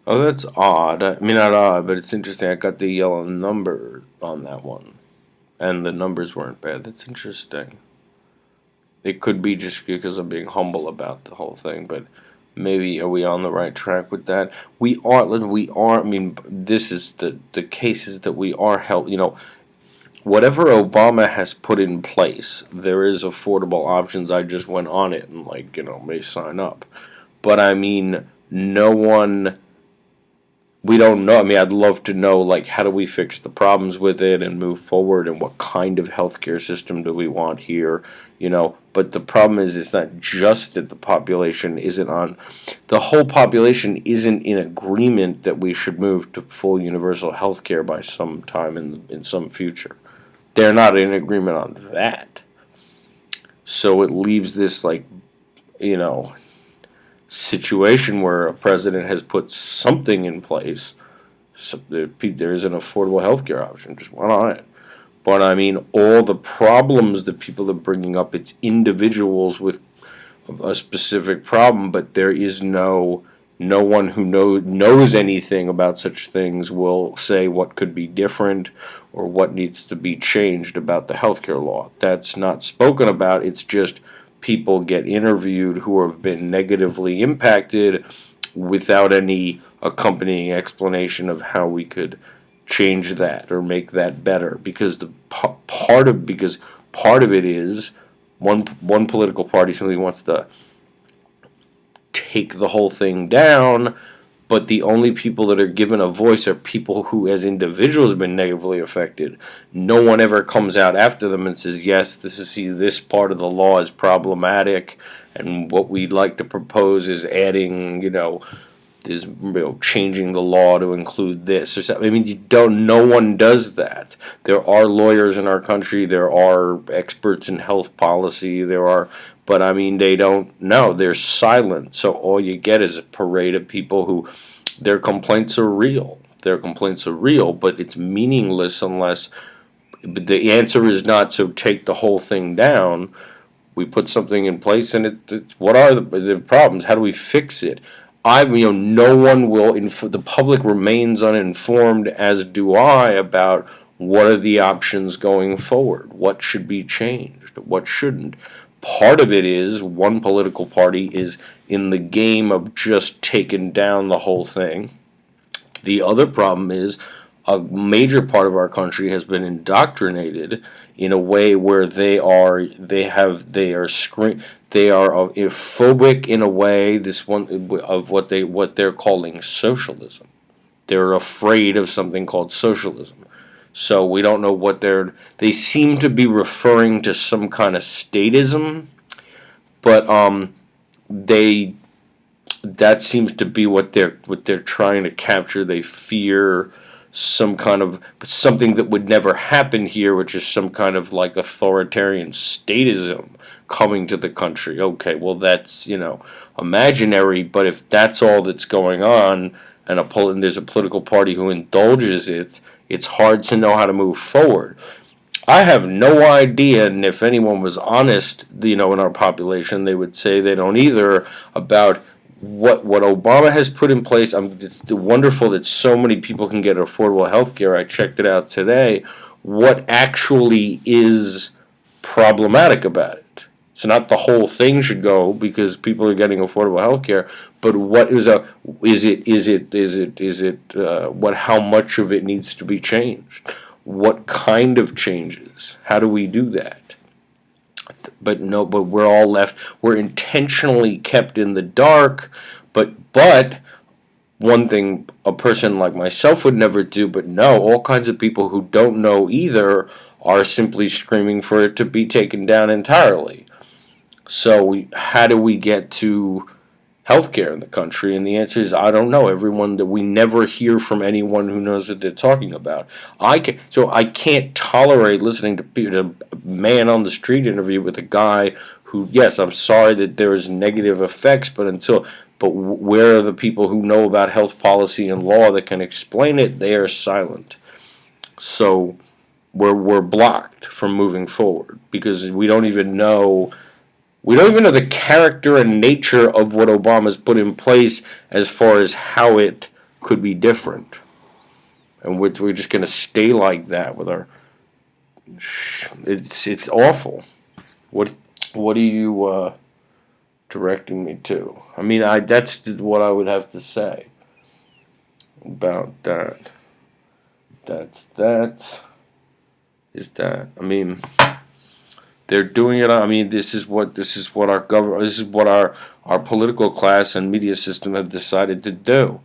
Oh, that's odd. I mean, not odd, but it's interesting. I got the yellow number on that one, and the numbers weren't bad. That's interesting. It could be just because I'm being humble about the whole thing, but maybe are we on the right track with that? We are. We are. I mean, this is the cases that we are help. Whatever Obama has put in place, there is affordable options. I just went on it and may sign up, but I mean, no one. We don't know. I mean, I'd love to know, how do we fix the problems with it and move forward, and what kind of healthcare system do we want here? But the problem is, it's not just that the population isn't on, the whole population isn't in agreement that we should move to full universal healthcare by some time in some future. They're not in agreement on that. So it leaves this, you know, situation where a president has put something in place. So there is an affordable healthcare option. Just went on it. But I mean, all the problems that people are bringing up, it's individuals with a specific problem, but there is no one who knows anything about such things will say what could be different or what needs to be changed about the healthcare law. That's not spoken about. It's just people get interviewed who have been negatively impacted without any accompanying explanation of how we could change that or make that better, because part of it is one political party simply wants to take the whole thing down, but the only people that are given a voice are people who, as individuals, have been negatively affected. No one ever comes out after them and says, yes, this part of the law is problematic, and what we'd like to propose is adding, changing the law to include this or something. I mean, no one does that. There are lawyers in our country, there are experts in health policy, but I mean, they don't know. They're silent. So all you get is a parade of people who their complaints are real. Their complaints are real, but it's meaningless unless the answer is not so take the whole thing down. We put something in place, and what are the problems? How do we fix it? No one will. The public remains uninformed, as do I, about what are the options going forward. What should be changed? What shouldn't? Part of it is one political party is in the game of just taking down the whole thing. The other problem is a major part of our country has been indoctrinated in a way where they are phobic in a way, this one of what they're calling socialism. They're afraid of something called socialism. So we don't know what they seem to be referring to some kind of statism, but that seems to be what they're trying to capture. They fear some kind of something that would never happen here, which is some kind of authoritarian statism coming to the country. Okay, well that's imaginary, but if that's all that's going on, and there's a political party who indulges it, it's hard to know how to move forward. I have no idea, and if anyone was honest, in our population, they would say they don't either, about what Obama has put in place. It's wonderful that so many people can get affordable health care. I checked it out today. What actually is problematic about it? So not the whole thing should go because people are getting affordable health care, but what how much of it needs to be changed? What kind of changes? How do we do that? But we're all left. We're intentionally kept in the dark. But one thing a person like myself would never do, but no, all kinds of people who don't know either are simply screaming for it to be taken down entirely. So how do we get to healthcare in the country? And the answer is I don't know. Everyone that we never hear from anyone who knows what they're talking about. I can't tolerate listening to a man on the street interview with a guy who, yes, I'm sorry that there is negative effects, but where are the people who know about health policy and law that can explain it? They are silent. So we're blocked from moving forward because we don't even know the character and nature of what Obama's put in place as far as how it could be different, and we're just going to stay like that with our. It's awful. What are you directing me to? I mean, that's what I would have to say about that. That is that. I mean, they're doing it. I mean, this is what our government, this is what our political class and media system have decided to do.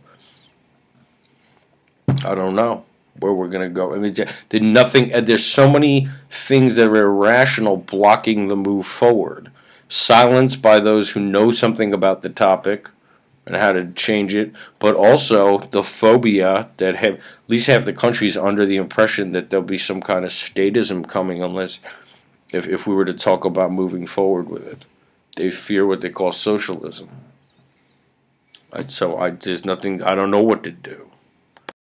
I don't know where we're gonna go. I mean, there's so many things that are irrational blocking the move forward. Silence by those who know something about the topic and how to change it, but also the phobia that have at least half the countries under the impression that there'll be some kind of statism coming unless if we were to talk about moving forward with it. They fear what they call socialism. So there's nothing. I don't know what to do.